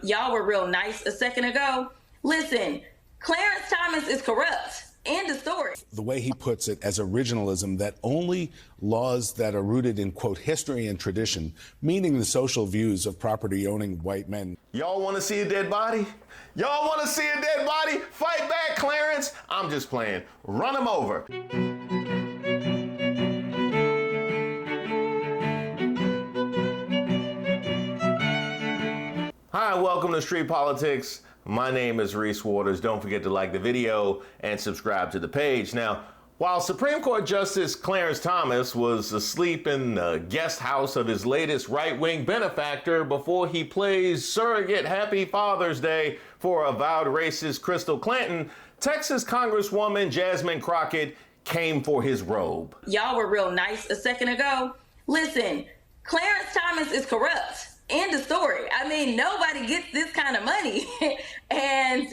y'all were real nice a second ago. Listen, Clarence Thomas is corrupt. End of story. The way he puts it as originalism, that only laws that are rooted in, quote, history and tradition, meaning the social views of property-owning white men. Y'all want to see a dead body? Y'all want to see a dead body? Fight back, Clarence. I'm just playing. Run him over. Hi, welcome to Street Politics. My name is Reese Waters. Don't forget to like the video and subscribe to the page. Now, while Supreme Court Justice Clarence Thomas was asleep in the guest house of his latest right-wing benefactor before he plays surrogate Happy Father's Day for avowed racist Crystal Clinton, Texas Congresswoman Jasmine Crockett came for his robe. Y'all were real nice a second ago. Listen, Clarence Thomas is corrupt. End of story. I mean, nobody gets this kind of money and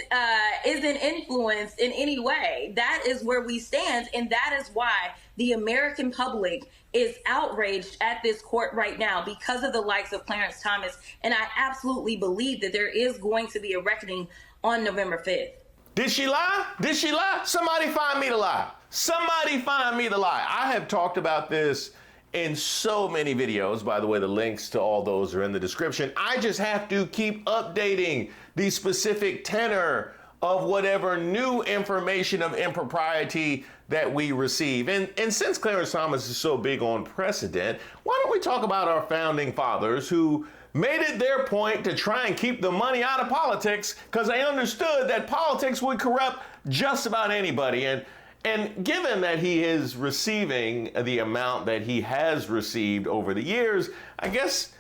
isn't influenced in any way. That is where we stand, and that is why the American public is outraged at this court right now because of the likes of Clarence Thomas, and I absolutely believe that there is going to be a reckoning on November 5th. Did she lie? Did she lie? Somebody find me the lie. Somebody find me the lie. I have talked about this in so many videos. By the way, the links to all those are in the description. I just have to keep updating the specific tenor of whatever new information of impropriety that we receive. And since Clarence Thomas is so big on precedent, why don't we talk about our founding fathers who made it their point to try and keep the money out of politics because they understood that politics would corrupt just about anybody. And given that he is receiving the amount that he has received over the years, I guess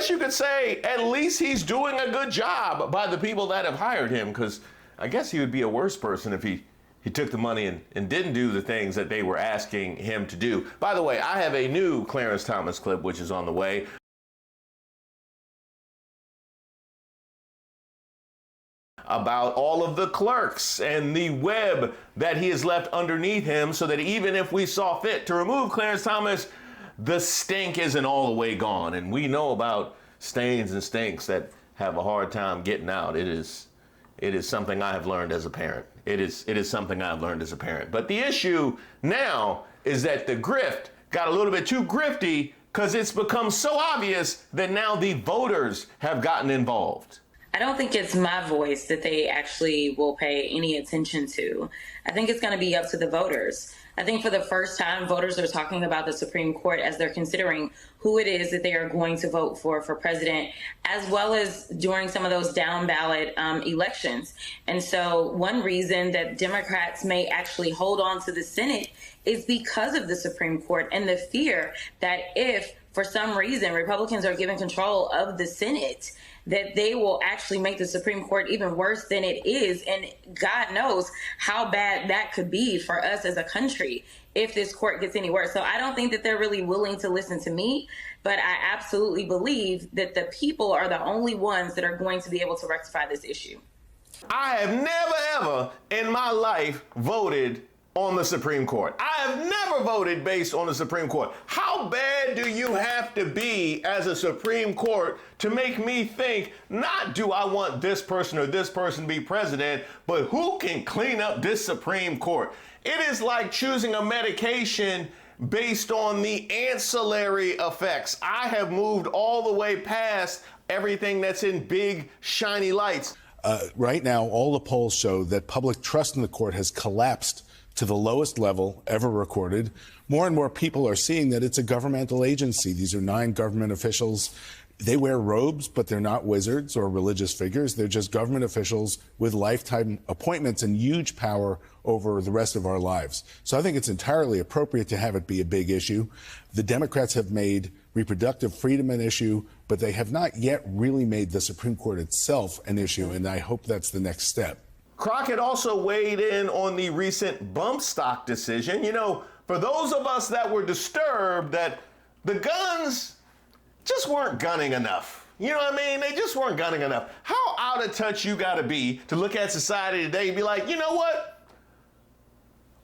you could say at least he's doing a good job by the people that have hired him, because I guess he would be a worse person if he took the money and didn't do the things that they were asking him to do. By the way, I have a new Clarence Thomas clip which is on the way. About all of the clerks and the web that he has left underneath him, so that even if we saw fit to remove Clarence Thomas, the stink isn't all the way gone. And we know about stains and stinks that have a hard time getting out. It is something I have learned as a parent. It is something I've learned as a parent. But the issue now is that the grift got a little bit too grifty because it's become so obvious that now the voters have gotten involved. I don't think it's my voice that they actually will pay any attention to. I think it's going to be up to the voters. I think for the first time, voters are talking about the Supreme Court as they're considering who it is that they are going to vote for president, as well as during some of those down ballot elections. And so one reason that Democrats may actually hold on to the Senate is because of the Supreme Court and the fear that if for some reason Republicans are given control of the Senate, that they will actually make the Supreme Court even worse than it is. And God knows how bad that could be for us as a country if this court gets any worse. So I don't think that they're really willing to listen to me, but I absolutely believe that the people are the only ones that are going to be able to rectify this issue. I have never, ever in my life voted on the Supreme Court. I have never voted based on the Supreme Court. How bad do you have to be as a Supreme Court to make me think, not do I want this person or this person to be president, but who can clean up this Supreme Court? It is like choosing a medication based on the ancillary effects. I have moved all the way past everything that's in big, shiny lights. Right now, all the polls show that public trust in the court has collapsed to the lowest level ever recorded. More and more people are seeing that it's a governmental agency. These are 9 government officials. They wear robes, but they're not wizards or religious figures. They're just government officials with lifetime appointments and huge power over the rest of our lives. So I think it's entirely appropriate to have it be a big issue. The Democrats have made reproductive freedom an issue, but they have not yet really made the Supreme Court itself an issue, and I hope that's the next step. Crockett also weighed in on the recent bump stock decision. You know, for those of us that were disturbed that the guns just weren't gunning enough. You know what I mean? They just weren't gunning enough. How out of touch you gotta be to look at society today and be like, you know what?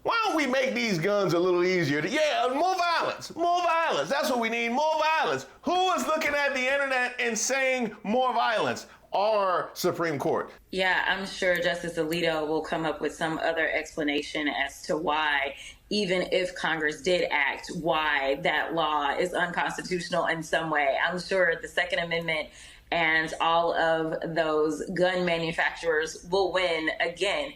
Why don't we make these guns a little easier to, more violence, more violence. That's what we need, more violence. Who is looking at the internet and saying more violence? our Supreme Court. Yeah, I'm sure Justice Alito will come up with some other explanation as to why, even if Congress did act, why that law is unconstitutional in some way. I'm sure the Second Amendment and all of those gun manufacturers will win again.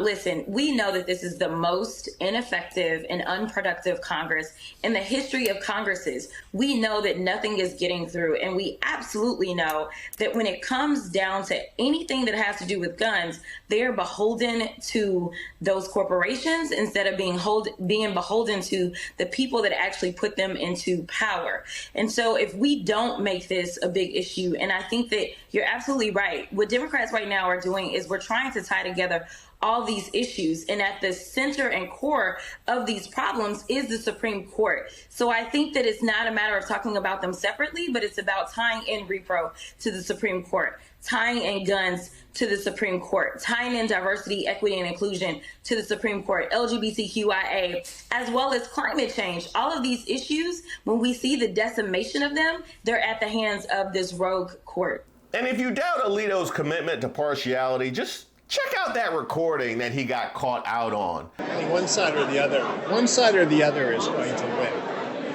Listen, we know that this is the most ineffective and unproductive Congress in the history of Congresses. We know that nothing is getting through, and we absolutely know that when it comes down to anything that has to do with guns, they are beholden to those corporations instead of being beholden to the people that actually put them into power. And so if we don't make this a big issue, and I think that you're absolutely right, what Democrats right now are doing is we're trying to tie together all these issues. And at the center and core of these problems is the Supreme Court. So I think that it's not a matter of talking about them separately, but it's about tying in repro to the Supreme Court, tying in guns to the Supreme Court, tying in diversity, equity, and inclusion to the Supreme Court, LGBTQIA, as well as climate change. All of these issues, when we see the decimation of them, they're at the hands of this rogue court. And if you doubt Alito's commitment to partiality, just check out that recording that he got caught out on. I think one side or the other is going to win.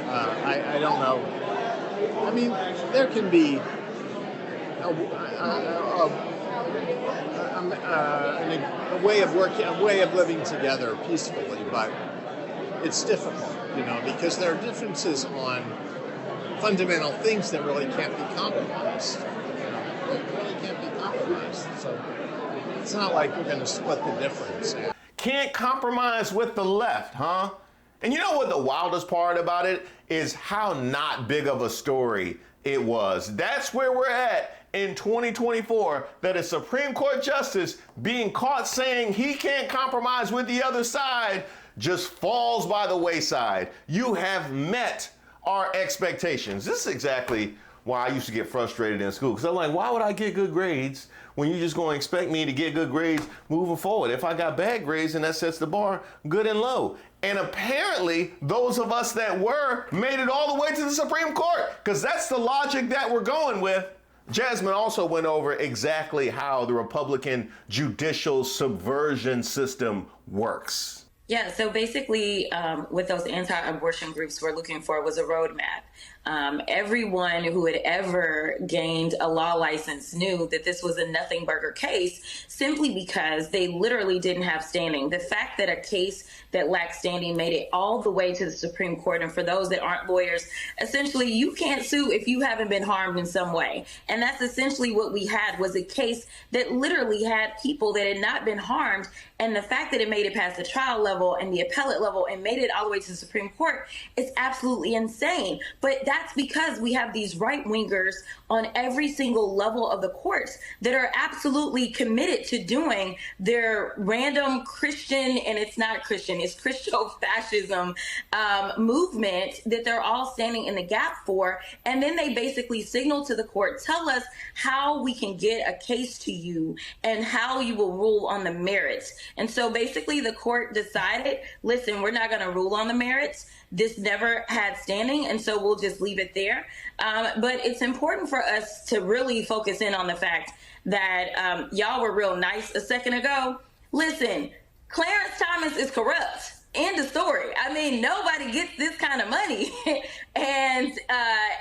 I don't know. I mean, there can be a way of working, a way of living together peacefully, but it's difficult, because there are differences on fundamental things that really can't be compromised. They really can't be compromised. So it's not like we're going to split the difference. Can't compromise with the left, huh? And you know what the wildest part about it is? How not big of a story it was. That's where we're at in 2024, that a Supreme Court justice being caught saying he can't compromise with the other side just falls by the wayside. You have met our expectations. This is exactly why I used to get frustrated in school, because I'm like, why would I get good grades when you're just going to expect me to get good grades moving forward? If I got bad grades, then that sets the bar good and low. And apparently, those of us that were made it all the way to the Supreme Court, because that's the logic that we're going with. Jasmine also went over exactly how the Republican judicial subversion system works. Yeah, so basically what those anti-abortion groups were looking for was a roadmap. Everyone who had ever gained a law license knew that this was a nothing burger case simply because they literally didn't have standing. The fact that a case that lacked standing made it all the way to the Supreme Court. And for those that aren't lawyers, essentially you can't sue if you haven't been harmed in some way. And that's essentially what we had, was a case that literally had people that had not been harmed. And the fact that it made it past the trial level and the appellate level and made it all the way to the Supreme Court is absolutely insane. But that's because we have these right-wingers on every single level of the courts that are absolutely committed to doing their random Christian, and it's not Christian, it's Christo-fascism movement that they're all standing in the gap for. And then they basically signal to the court, tell us how we can get a case to you and how you will rule on the merits. And so basically the court decided, listen, we're not going to rule on the merits. This never had standing, and so we'll just leave it there. But it's important for us to really focus in on the fact that y'all were real nice a second ago. Listen, Clarence Thomas is corrupt. End of story. I mean, nobody gets this kind of money and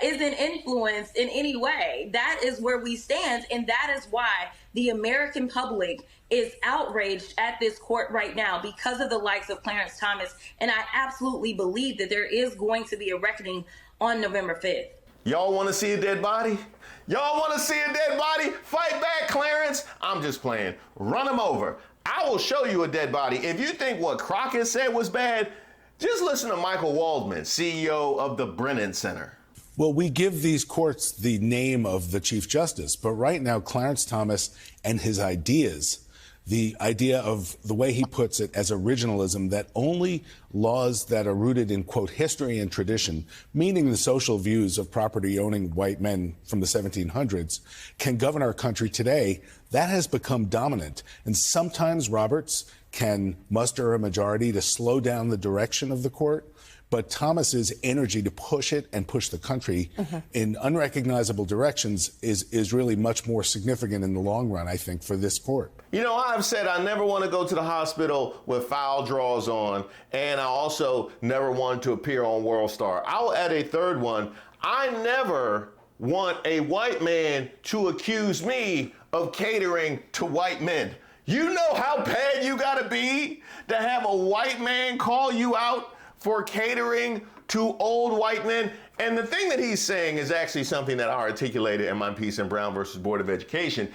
isn't influenced in any way. That is where we stand, and that is why the American public is outraged at this court right now because of the likes of Clarence Thomas. And I absolutely believe that there is going to be a reckoning on November 5th. Y'all want to see a dead body? Y'all want to see a dead body? Fight back, Clarence. I'm just playing. Run him over. I will show you a dead body. If you think what Crockett said was bad, just listen to Michael Waldman, CEO of the Brennan Center. Well, we give these courts the name of the Chief Justice, but right now, Clarence Thomas and his ideas, the idea of the way he puts it as originalism, that only laws that are rooted in, quote, history and tradition, meaning the social views of property-owning white men from the 1700s, can govern our country today, that has become dominant. And sometimes Roberts can muster a majority to slow down the direction of the court. But Thomas's energy to push it and push the country in unrecognizable directions is really much more significant in the long run, I think, for this court. You know, I've said I never want to go to the hospital with foul drawers on, and I also never want to appear on World Star. I'll add a third one. I never want a white man to accuse me of catering to white men. You know how bad you gotta be to have a white man call you out for catering to old white men? And the thing that he's saying is actually something that I articulated in my piece in Brown versus Board of Education.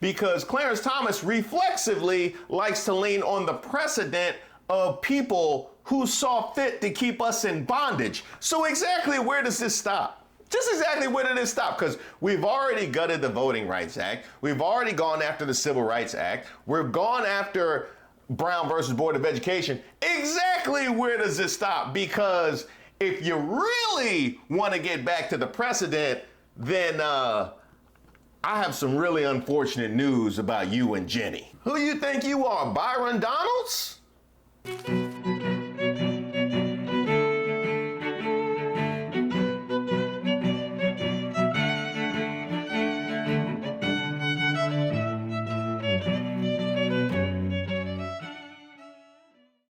Because Clarence Thomas reflexively likes to lean on the precedent of people who saw fit to keep us in bondage. So exactly where does this stop? Just exactly where did it stop? Because we've already gutted the Voting Rights Act. We've already gone after the Civil Rights Act. We've gone after Brown versus Board of Education. Exactly where does it stop? Because if you really want to get back to the precedent, then I have some really unfortunate news about you and Jenny. Who you think you are, Byron Donalds?